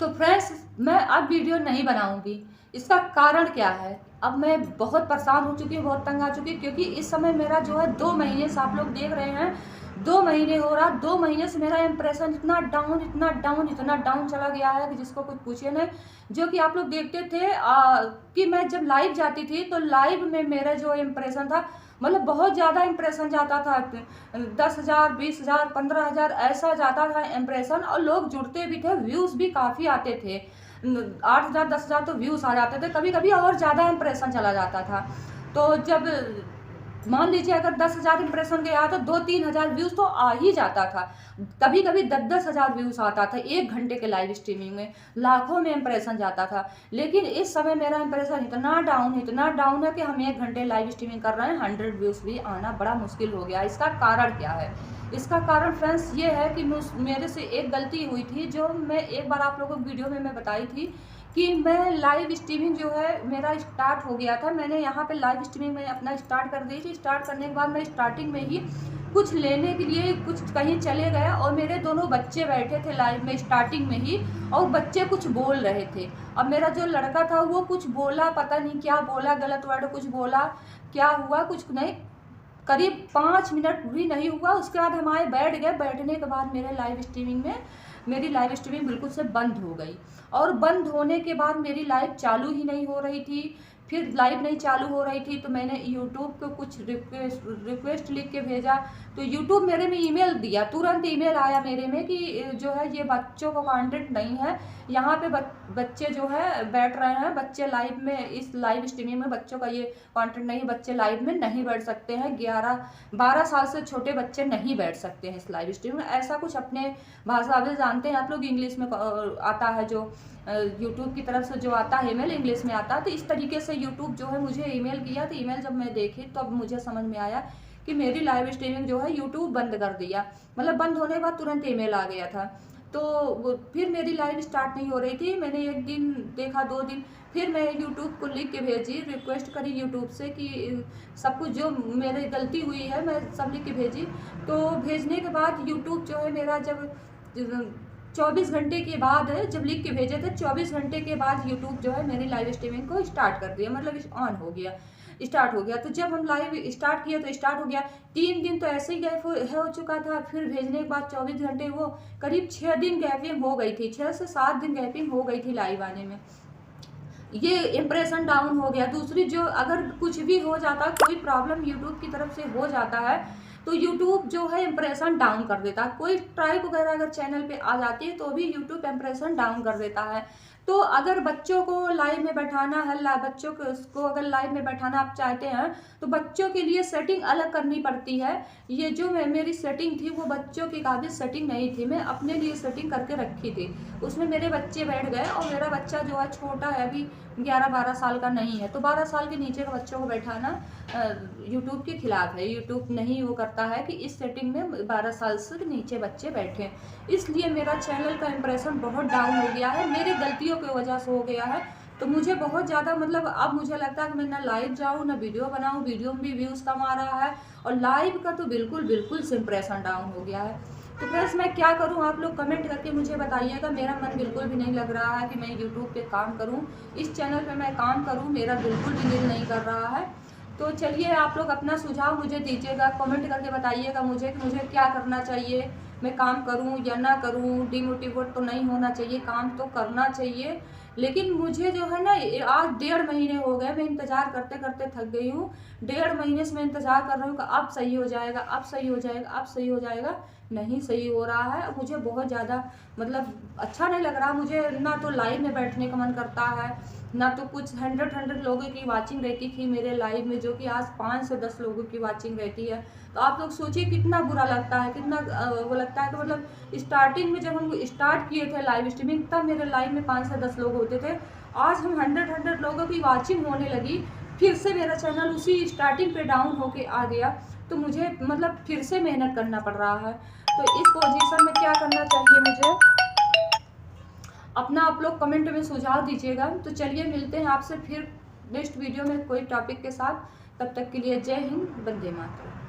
तो फ्रेंड्स, मैं अब वीडियो नहीं बनाऊंगी। इसका कारण क्या है, अब मैं बहुत परेशान हो चुकी हूँ, बहुत तंग आ चुकी हूँ, क्योंकि इस समय मेरा जो है 2 महीने से, आप लोग देख रहे हैं 2 महीने हो रहा, 2 महीने से मेरा इंप्रेशन इतना डाउन चला गया है कि जिसको कुछ पूछिए नहीं। जो कि आप लोग देखते थे कि मैं जब लाइव जाती थी तो लाइव में मेरा जो इम्प्रेशन था, मतलब बहुत ज़्यादा इम्प्रेशन जाता था, 10,000, 20,000, 15,000 ऐसा जाता था इम्प्रेशन, और लोग जुड़ते भी थे, व्यूज़ भी काफ़ी आते थे, 8,000, 10,000 तो व्यूज़ आ जाते थे, कभी कभी और ज़्यादा इम्प्रेशन चला जाता था। तो जब मान लीजिए अगर 10,000 इम्प्रेशन गया तो 2-3 हज़ार व्यूज़ तो आ ही जाता था, कभी कभी 10-10 हज़ार व्यूज़ आता था 1 घंटे के लाइव स्ट्रीमिंग में, लाखों में इम्प्रेशन जाता था। लेकिन इस समय मेरा इम्प्रेशन इतना डाउन है कि हम 1 घंटे लाइव स्ट्रीमिंग कर रहे हैं, 100 व्यूज़ भी आना बड़ा मुश्किल हो गया। इसका कारण क्या है? इसका कारण फ्रेंड्स ये है कि मेरे से एक गलती हुई थी, जो मैं एक बार आप लोगों को वीडियो में मैं बताई थी कि मैं लाइव स्ट्रीमिंग जो है मेरा स्टार्ट हो गया था। मैंने यहाँ पे लाइव स्ट्रीमिंग में अपना स्टार्ट कर दी थी। स्टार्ट करने के बाद मैं स्टार्टिंग में ही कुछ लेने के लिए कुछ कहीं चले गए, और मेरे दोनों बच्चे बैठे थे लाइव में स्टार्टिंग में ही, और बच्चे कुछ बोल रहे थे। अब मेरा जो लड़का था वो कुछ बोला, पता नहीं क्या बोला, गलत वर्ड कुछ बोला, क्या हुआ कुछ नहीं, करीब 5 मिनट भी नहीं हुआ, उसके बाद हम आए बैठ गए। बैठने के बाद मेरी लाइव स्ट्रीमिंग बिल्कुल से बंद हो गई, और बंद होने के बाद मेरी लाइव चालू ही नहीं हो रही थी। फिर लाइव नहीं चालू हो रही थी तो मैंने यूट्यूब को कुछ रिक्वेस्ट लिख के भेजा, तो यूट्यूब मेरे में ईमेल दिया, तुरंत ईमेल आया मेरे में कि जो है ये बच्चों को कंटेंट नहीं है, यहाँ पे बच्चे जो है बैठ रहे हैं, बच्चे लाइव में, इस लाइव स्ट्रीमिंग में बच्चों का ये कंटेंट नहीं, बच्चे लाइव में नहीं बैठ सकते हैं, 11-12 साल से छोटे बच्चे नहीं बैठ सकते हैं इस लाइव स्ट्रीम में, ऐसा कुछ अपने भाषा में जानते हैं आप लोग, इंग्लिश में आता है जो यूट्यूब की तरफ से जो आता है ईमेल, इंग्लिश में आता है। तो इस तरीके से यूट्यूब जो है मुझे ईमेल किया, तो ईमेल जब मैं देखी तो अब मुझे समझ में आया कि मेरी लाइव स्ट्रीमिंग जो है यूट्यूब बंद कर दिया, मतलब बंद होने के बाद तुरंत ईमेल आ गया था। तो फिर मेरी लाइव स्टार्ट नहीं हो रही थी। मैंने 1 दिन देखा, 2 दिन, फिर मैं यूट्यूब को लिख के भेजी, रिक्वेस्ट करी यूट्यूब से कि सब कुछ जो मेरी गलती हुई है मैं सब लिख के भेजी। तो भेजने के बाद यूट्यूब जो है मेरा जब 24 घंटे के बाद, जब लिख के भेजे थे 24 घंटे के बाद यूट्यूब जो है मेरी लाइव स्ट्रीमिंग को स्टार्ट कर दिया, मतलब ऑन हो गया, स्टार्ट हो गया। तो जब हम लाइव स्टार्ट किए तो स्टार्ट हो गया। 3 दिन तो ऐसे ही गैप हो चुका था, फिर भेजने के बाद 24 घंटे, वो करीब 6 दिन गैपिंग हो गई थी, 6 से 7 दिन गैपिंग हो गई थी लाइव आने में। ये इम्प्रेशन डाउन हो गया। दूसरी, जो अगर कुछ भी हो जाता, कोई प्रॉब्लम यूट्यूब की तरफ से हो जाता है तो यूट्यूब जो है इम्प्रेशन डाउन कर देता है। कोई ट्राइब वगैरह अगर चैनल पे आ जाती है तो भी यूट्यूब इम्प्रेशन डाउन कर देता है। तो अगर बच्चों को लाइव में बैठाना है, बच्चों को अगर लाइव में बैठाना आप चाहते हैं तो बच्चों के लिए सेटिंग अलग करनी पड़ती है। ये जो मेरी सेटिंग थी वो बच्चों के काबिल सेटिंग नहीं थी, मैं अपने लिए सेटिंग करके रखी थी। उसमें मेरे बच्चे बैठ गए, और मेरा बच्चा जो है छोटा है, अभी 11-12 साल का नहीं है, तो 12 साल के नीचे के बच्चों को बैठाना यूट्यूब के खिलाफ है। यूट्यूब नहीं वो करता है कि इस सेटिंग में 12 साल से नीचे बच्चे बैठें। इसलिए मेरा चैनल का इम्प्रेशन बहुत डाउन हो गया है, मेरी गलतियों की वजह से हो गया है। तो मुझे बहुत ज़्यादा, मतलब अब मुझे लगता है कि मैं ना लाइव जाऊँ ना वीडियो बनाऊँ, वीडियो में भी व्यूज़ कम आ रहा है, और लाइव का तो बिल्कुल से इम्प्रेशन डाउन हो गया है। तो फ्रेंड्स, मैं क्या करूं, आप लोग कमेंट करके मुझे बताइएगा। मेरा मन बिल्कुल भी नहीं लग रहा है कि मैं यूट्यूब पे काम करूं, इस चैनल पे मैं काम करूं, मेरा बिल्कुल भी दिल नहीं कर रहा है। तो चलिए, आप लोग अपना सुझाव मुझे दीजिएगा, कमेंट करके बताइएगा मुझे कि मुझे क्या करना चाहिए, मैं काम करूं या ना करूं। डिमोटिवेट तो नहीं होना चाहिए, काम तो करना चाहिए। लेकिन मुझे जो है ना, आज 1.5 महीने हो गए, मैं इंतज़ार करते करते थक गई हूँ। 1.5 महीने से मैं इंतज़ार कर रही हूँ कि अब सही हो जाएगा, अब सही हो जाएगा, अब सही हो जाएगा, नहीं सही हो रहा है। मुझे बहुत ज़्यादा, मतलब अच्छा नहीं लग रहा। मुझे ना तो लाइव में बैठने का मन करता है, ना तो कुछ 100 लोगों की वाचिंग रहती थी मेरे लाइव में, जो कि आज 5 से 10 लोगों की वाचिंग रहती है। तो आप लोग सोचिए कितना बुरा लगता है, कितना वो लगता है कि मतलब स्टार्टिंग में जब हम स्टार्ट किए थे लाइव स्ट्रीमिंग, तब मेरे लाइव में 5 से 10 लोग होते थे। आज हम 100 लोगों की वाचिंग होने लगी, फिर से मेरा चैनल उसी स्टार्टिंग पे डाउन होके आ गया। तो मुझे मतलब फिर से मेहनत करना पड़ रहा है। तो इस पोजीशन में क्या करना चाहिए मुझे, अपना आप लोग कमेंट में सुझाव दीजिएगा। तो चलिए, मिलते हैं आपसे फिर नेक्स्ट वीडियो में कोई टॉपिक के साथ। तब तक के लिए जय हिंद, वंदे मातरम।